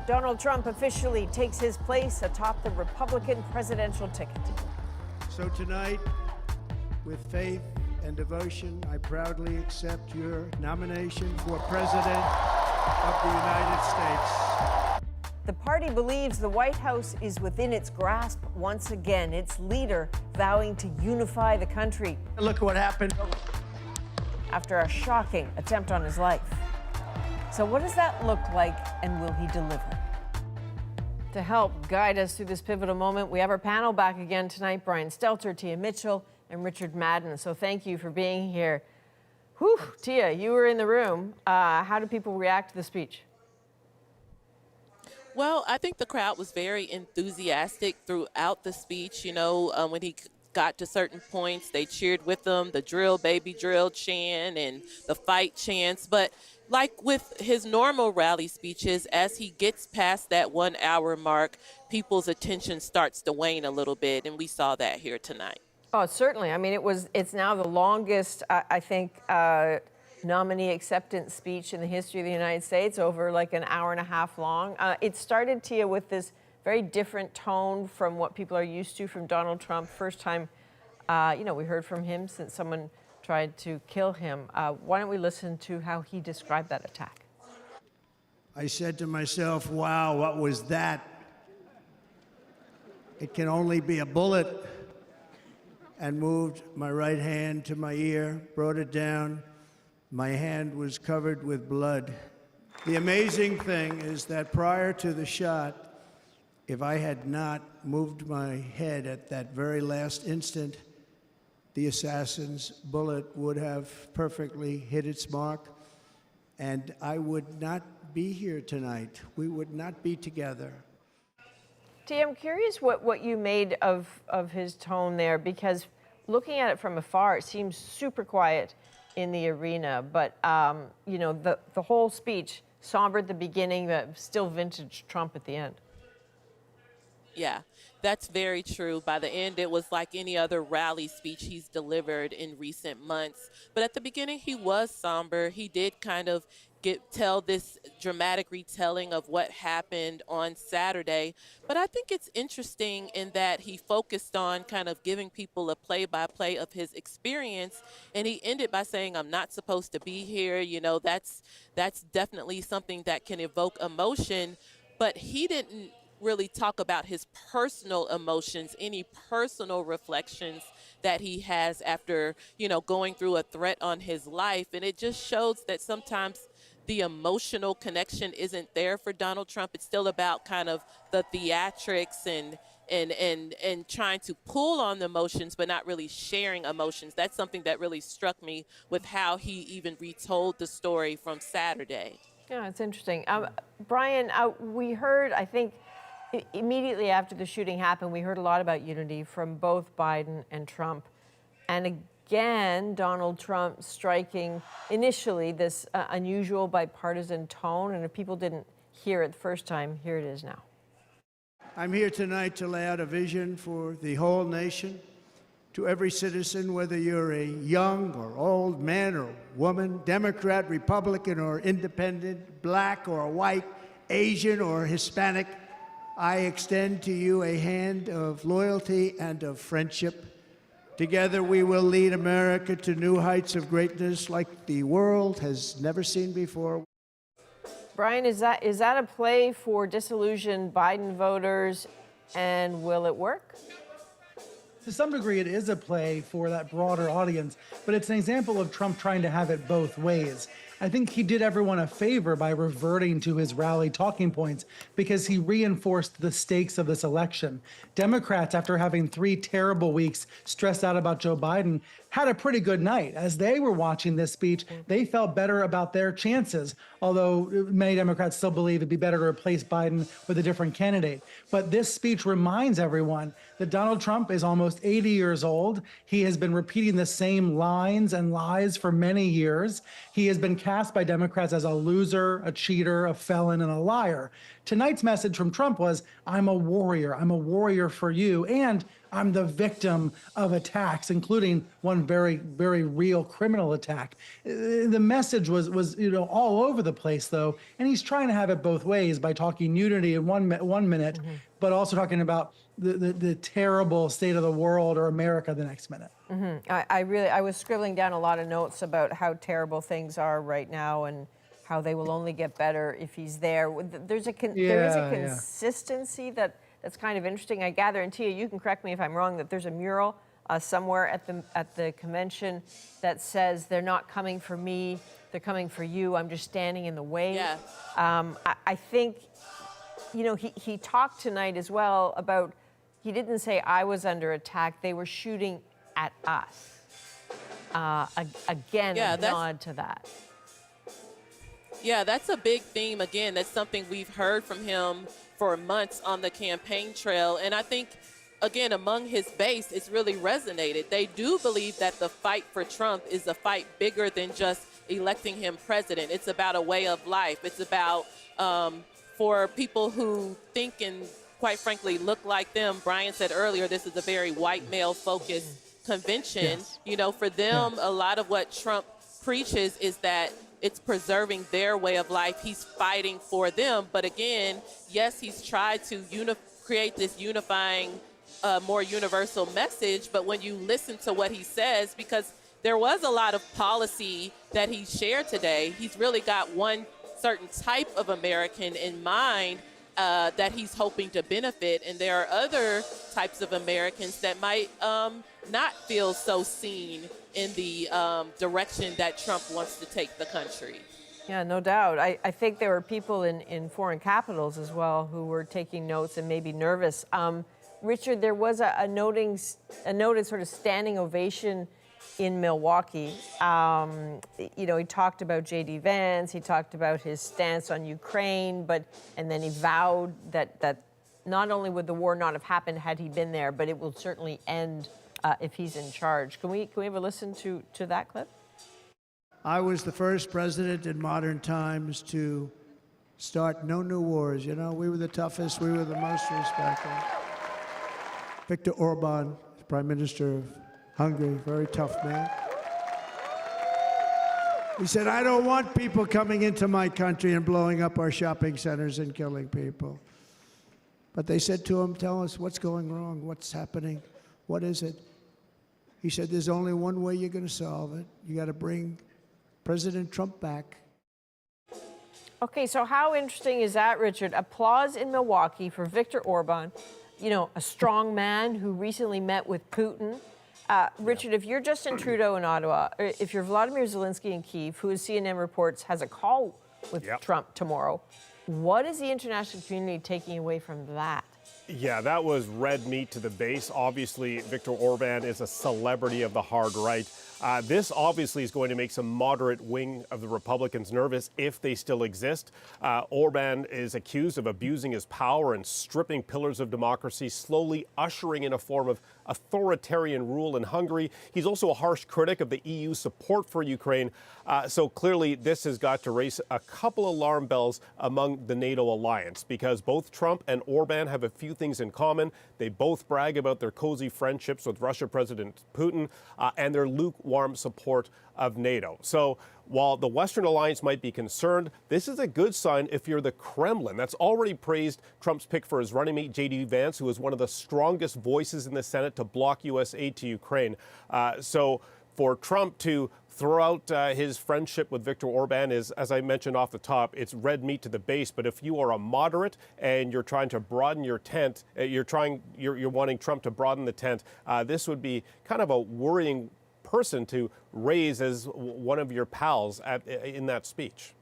Donald Trump officially takes his place atop the Republican presidential ticket. So tonight, with faith and devotion, I proudly accept your nomination for President of the United States. The party believes the White House is within its grasp once again, its leader vowing to unify the country. Look what happened After a shocking attempt on his life. So what does that look like, and will he deliver? To help guide us through this pivotal moment, we have our panel back again tonight, Brian Stelter, Tia Mitchell, and Richard Madan. So thank you for being here. Whew, Tia, you were in the room. How do people react to the speech? Well, I think the crowd was very enthusiastic throughout the speech. You know, when he got to certain points, they cheered with him, the drill, baby drill chant and the fight chants. But like with his normal rally speeches, as he gets past that 1 hour mark, people's attention starts to wane a little bit. And we saw that here tonight. Oh, certainly. I mean, it's now the longest, I think, nominee acceptance speech in the history of the United States, over like an hour and a half long. It started, Tia, with this very different tone from what people are used to from Donald Trump. First time, we heard from him since someone tried to kill him. Why don't we listen to how he described that attack? I said to myself, wow, what was that? It can only be a bullet. And moved my right hand to my ear, brought it down. My hand was covered with blood. The amazing thing is that prior to the shot, if I had not moved my head at that very last instant, the assassin's bullet would have perfectly hit its mark, and I would not be here tonight. We would not be together. Tia, I'm curious what you made of his tone there, because looking at it from afar, it seems super quiet in the arena, but the whole speech, somber at the beginning, but still vintage Trump at the end. Yeah, that's very true. By the end, it was like any other rally speech he's delivered in recent months. But at the beginning, he was somber. He did kind of tell this dramatic retelling of what happened on Saturday. But I think it's interesting in that he focused on kind of giving people a play-by-play of his experience. And he ended by saying, I'm not supposed to be here. You know, that's definitely something that can evoke emotion. But he didn't really talk about his personal emotions, any personal reflections that he has after, going through a threat on his life. And it just shows that sometimes the emotional connection isn't there for Donald Trump. It's still about kind of the theatrics and trying to pull on the emotions, but not really sharing emotions. That's something that really struck me with how he even retold the story from Saturday. Yeah, it's interesting. Brian, we heard, I think, immediately after the shooting happened, we heard a lot about unity from both Biden and Trump. And again, Donald Trump striking initially this unusual bipartisan tone. And if people didn't hear it the first time, here it is now. I'm here tonight to lay out a vision for the whole nation, to every citizen, whether you're a young or old man or woman, Democrat, Republican, or independent, black or white, Asian or Hispanic. I extend to you a hand of loyalty and of friendship. Together we will lead America to new heights of greatness like the world has never seen before. Brian, is that a play for disillusioned Biden voters, and will it work? To some degree, it is a play for that broader audience, but it's an example of Trump trying to have it both ways. I think he did everyone a favor by reverting to his rally talking points because he reinforced the stakes of this election. Democrats, after having 3 terrible weeks stressed out about Joe Biden, had a pretty good night. As they were watching this speech, they felt better about their chances, although many Democrats still believe it'd be better to replace Biden with a different candidate. But this speech reminds everyone that Donald Trump is almost 80 years old. He has been repeating the same lines and lies for many years. He has been cast by Democrats as a loser, a cheater, a felon, and a liar. Tonight's message from Trump was, I'm a warrior for you, and I'm the victim of attacks, including one very, very real criminal attack. The message was all over the place, though, and he's trying to have it both ways by talking unity in one minute, but also talking about the terrible state of the world or America the next minute. I was scribbling down a lot of notes about how terrible things are right now and how they will only get better if he's there. There is a consistency that's kind of interesting. I gather, and Tia, you can correct me if I'm wrong, that there's a mural somewhere at the convention that says they're not coming for me, they're coming for you. I'm just standing in the way. Yeah. I think, he talked tonight as well about, he didn't say I was under attack, they were shooting at us. Again, a nod to that. Yeah, that's a big theme. Again, that's something we've heard from him for months on the campaign trail. And I think, again, among his base, it's really resonated. They do believe that the fight for Trump is a fight bigger than just electing him president. It's about a way of life. It's about, for people who think and, quite frankly, look like them. Brian said earlier, this is a very white male-focused convention. Yes. For them, a lot of what Trump preaches is that it's preserving their way of life. He's fighting for them. But again, yes, he's tried to create this unifying, more universal message. But when you listen to what he says, because there was a lot of policy that he shared today, he's really got one certain type of American in mind that he's hoping to benefit. And there are other types of Americans that might not feel so seen in the direction that Trump wants to take the country. Yeah, no doubt. I think there were people in foreign capitals as well who were taking notes and maybe nervous. Richard, there was a noted sort of standing ovation in Milwaukee. He talked about J.D. Vance, he talked about his stance on Ukraine, and then he vowed that not only would the war not have happened had he been there, but it will certainly end if he's in charge. Can we have a listen to that clip? I was the first president in modern times to start no new wars. We were the toughest, we were the most respected. Viktor Orban, Prime Minister of Hungary, very tough man. He said, I don't want people coming into my country and blowing up our shopping centers and killing people. But they said to him, tell us what's going wrong, what's happening, what is it? He said, there's only one way you're going to solve it. You got to bring President Trump back. Okay, so how interesting is that, Richard? Applause in Milwaukee for Viktor Orban, a strong man who recently met with Putin. Richard, if you're Justin Trudeau in Ottawa, or if you're Vladimir Zelensky in Kyiv, who, as CNN reports, has a call with Trump tomorrow, what is the international community taking away from that? Yeah, that was red meat to the base. Obviously, Viktor Orban is a celebrity of the hard right. This obviously is going to make some moderate wing of the Republicans nervous if they still exist. Orban is accused of abusing his power and stripping pillars of democracy, slowly ushering in a form of authoritarian rule in Hungary. He's also a harsh critic of the EU's support for Ukraine. So clearly this has got to raise a couple alarm bells among the NATO alliance, because both Trump and Orban have a few things in common. They both brag about their cozy friendships with Russian President Putin and their lukewarm support of NATO. So while the Western alliance might be concerned, this is a good sign if you're the Kremlin. That's already praised Trump's pick for his running mate, J.D. Vance, who is one of the strongest voices in the Senate to block U.S. aid to Ukraine. So for Trump to throw out his friendship with Viktor Orban is, as I mentioned off the top, it's red meat to the base. But if you are a moderate and you're trying to broaden your tent, you're wanting Trump to broaden the tent, this would be kind of a worrying person to raise as one of your pals in that speech.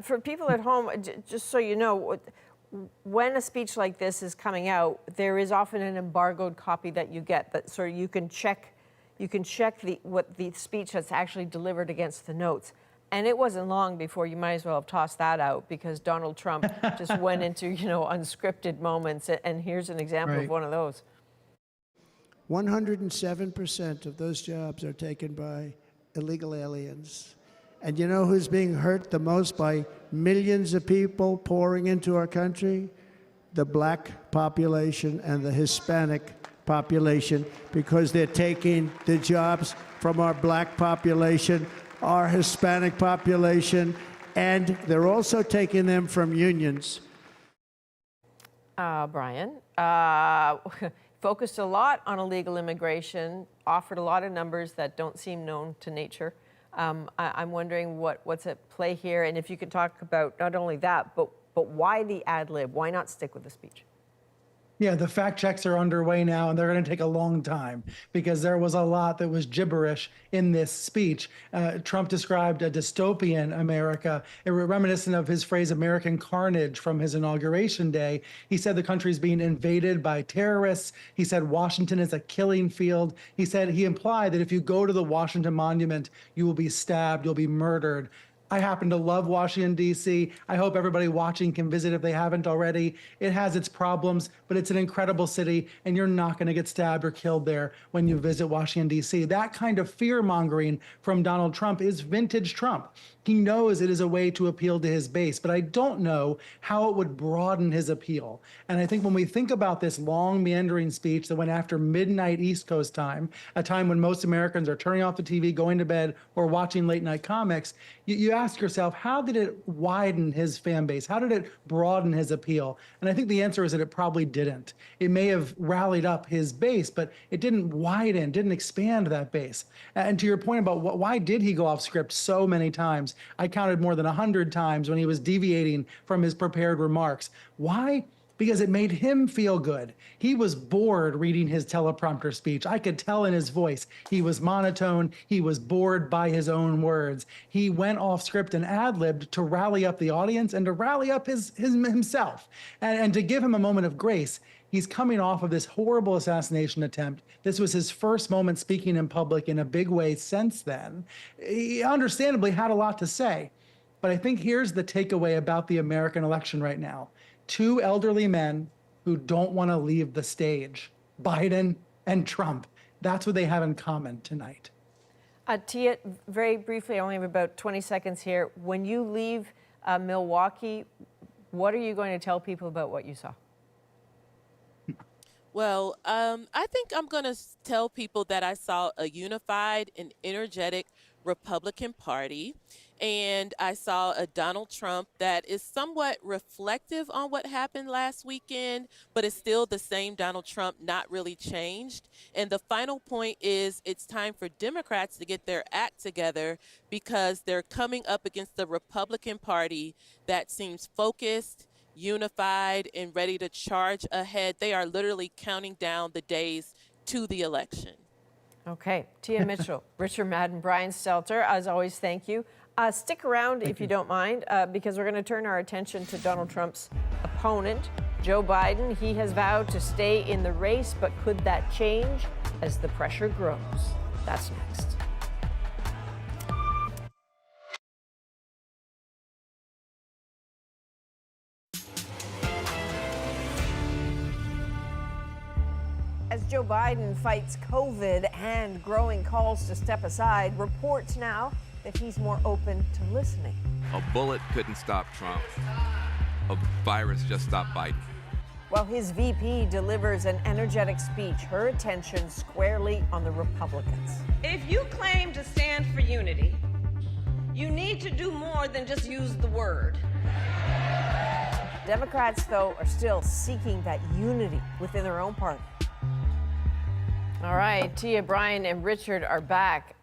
For people at home, just so you know, when a speech like this is coming out, there is often an embargoed copy that you get, that so you can check what the speech that's actually delivered against the notes. And it wasn't long before you might as well have tossed that out, because Donald Trump just went into, unscripted moments. And here's an example of one of those. 107% of those jobs are taken by illegal aliens. And you know who's being hurt the most by millions of people pouring into our country? The black population and the Hispanic population because they're taking the jobs from our black population, our Hispanic population, and they're also taking them from unions. Brian, focused a lot on illegal immigration, offered a lot of numbers that don't seem known to nature. I'm wondering what's at play here, and if you could talk about not only that, but why the ad lib? Why not stick with the speech? Yeah, the fact checks are underway now, and they're going to take a long time because there was a lot that was gibberish in this speech. Trump described a dystopian America, reminiscent of his phrase American carnage from his inauguration day. He said the country is being invaded by terrorists. He said Washington is a killing field. He implied that if you go to the Washington Monument, you will be stabbed, you'll be murdered. I happen to love Washington, D.C. I hope everybody watching can visit if they haven't already. It has its problems, but it's an incredible city, and you're not going to get stabbed or killed there when you visit Washington, D.C. That kind of fear-mongering from Donald Trump is vintage Trump. He knows it is a way to appeal to his base, but I don't know how it would broaden his appeal. And I think when we think about this long, meandering speech that went after midnight East Coast time, a time when most Americans are turning off the TV, going to bed, or watching late-night comics, you ask yourself, how did it widen his fan base? How did it broaden his appeal? And I think the answer is that it probably didn't. It may have rallied up his base, but it didn't widen, didn't expand that base. And to your point about why did he go off script so many times? I counted more than 100 times when he was deviating from his prepared remarks. Why? Because it made him feel good. He was bored reading his teleprompter speech. I could tell in his voice. He was monotone. He was bored by his own words. He went off script and ad-libbed to rally up the audience and to rally up himself. And to give him a moment of grace, he's coming off of this horrible assassination attempt. This was his first moment speaking in public in a big way since then. He understandably had a lot to say. But I think here's the takeaway about the American election right now. Two elderly men who don't want to leave the stage, Biden and Trump. That's what they have in common tonight. Tia, very briefly, I only have about 20 seconds here. When you leave Milwaukee, what are you going to tell people about what you saw? Well, I think I'm going to tell people that I saw a unified and energetic Republican Party, and I saw a Donald Trump that is somewhat reflective on what happened last weekend, but it's still the same Donald Trump, not really changed. And the final point is it's time for Democrats to get their act together because they're coming up against the Republican Party that seems focused, unified, and ready to charge ahead. They are literally counting down the days to the election. Okay, Tia Mitchell, Richard Madan, Brian Stelter, as always, thank you. Stick around if you don't mind, because we're going to turn our attention to Donald Trump's opponent, Joe Biden. He has vowed to stay in the race, but could that change as the pressure grows? That's next. As Joe Biden fights COVID and growing calls to step aside, reports now that he's more open to listening. A bullet couldn't stop Trump. A virus just stopped Biden. While his VP delivers an energetic speech, her attention squarely on the Republicans. If you claim to stand for unity, you need to do more than just use the word. Democrats, though, are still seeking that unity within their own party. All right, Tia, Brian, and Richard are back.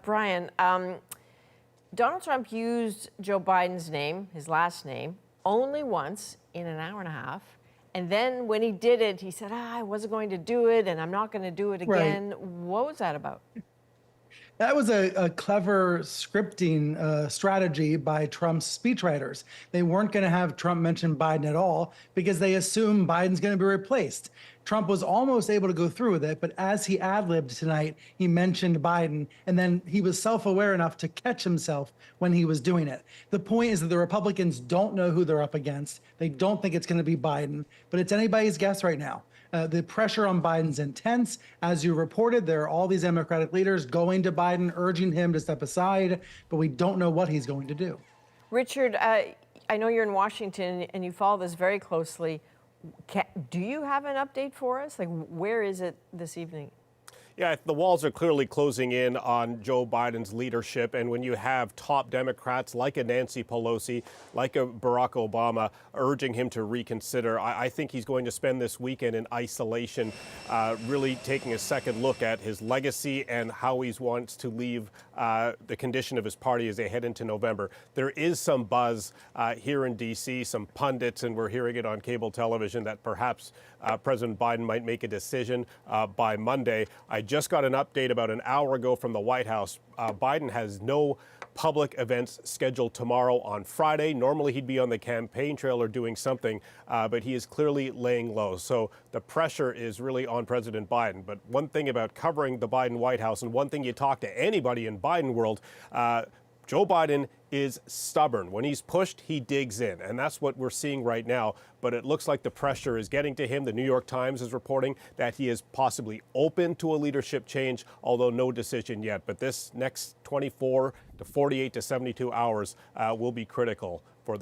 Brian, Donald Trump used Joe Biden's name, his last name, only once in an hour and a half. And then when he did it, he said, I wasn't going to do it, and I'm not going to do it again. Right. What was that about? That was a clever scripting strategy by Trump's speechwriters. They weren't going to have Trump mention Biden at all because they assume Biden's going to be replaced. Trump was almost able to go through with it, but as he ad-libbed tonight, he mentioned Biden, and then he was self-aware enough to catch himself when he was doing it. The point is that the Republicans don't know who they're up against. They don't think it's going to be Biden, but it's anybody's guess right now. The pressure on Biden's intense. As you reported, there are all these Democratic leaders going to Biden, urging him to step aside, but we don't know what he's going to do. Richard, I know you're in Washington and you follow this very closely. Do you have an update for us? Like, where is it this evening? Yeah, the walls are clearly closing in on Joe Biden's leadership. And when you have top Democrats like a Nancy Pelosi, like a Barack Obama, urging him to reconsider, I think he's going to spend this weekend in isolation, really taking a second look at his legacy and how he wants to leave the condition of his party as they head into November. There is some buzz here in D.C., some pundits, and we're hearing it on cable television, that perhaps President Biden might make a decision by Monday. I just got an update about an hour ago from the White House. Biden has no public events scheduled tomorrow on Friday. Normally he'd be on the campaign trail or doing something, but he is clearly laying low. So the pressure is really on President Biden. But one thing about covering the Biden White House, and one thing you talk to anybody in Biden world, Joe Biden is stubborn. When he's pushed, he digs in. And that's what we're seeing right now. But it looks like the pressure is getting to him. The New York Times is reporting that he is possibly open to a leadership change, although no decision yet. But this next 24 to 48 to 72 hours will be critical for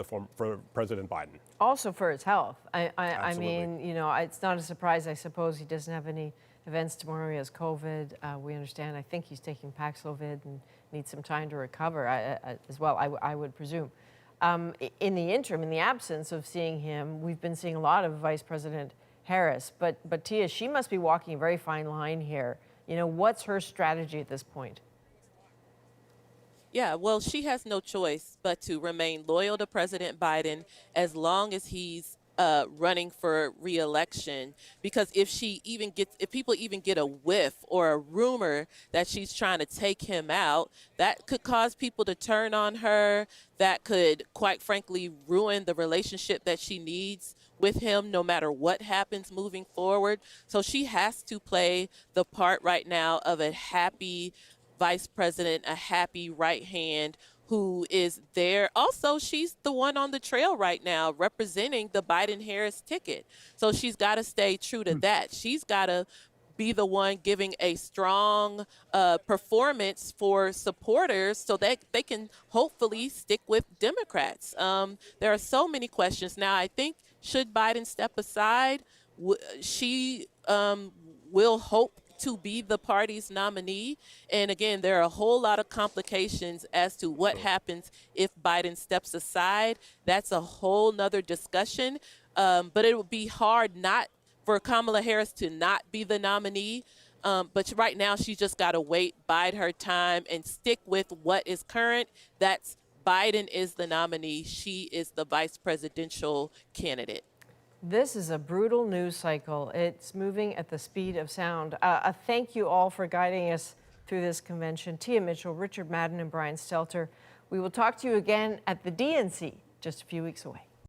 President Biden. Also for his health. I mean, you know, it's not a surprise, I suppose, he doesn't have any events tomorrow. He has COVID. We understand. I think he's taking Paxlovid and needs some time to recover as well, I would presume. In the interim, in the absence of seeing him, we've been seeing a lot of Vice President Harris. But Tia, she must be walking a very fine line here. You know, what's her strategy at this point? Yeah, well, she has no choice but to remain loyal to President Biden as long as he's running for re-election, because if people even get a whiff or a rumor that she's trying to take him out, that could cause people to turn on her. That could, quite frankly, ruin the relationship that she needs with him, no matter what happens moving forward. So she has to play the part right now of a happy vice president, a happy right hand who is there. Also, she's the one on the trail right now representing the Biden-Harris ticket. So she's got to stay true to that. She's got to be the one giving a strong performance for supporters so that they can hopefully stick with Democrats. There are so many questions. Now, I think should Biden step aside, she will hope to be the party's nominee. And again, there are a whole lot of complications as to what happens if Biden steps aside. That's a whole nother discussion. But it would be hard not for Kamala Harris to not be the nominee. But right now, she's just got to wait, bide her time, and stick with what is current. That's Biden is the nominee. She is the vice presidential candidate. This is a brutal news cycle. It's moving at the speed of sound. Thank you all for guiding us through this convention. Tia Mitchell, Richard Madan, and Brian Stelter. We will talk to you again at the DNC just a few weeks away.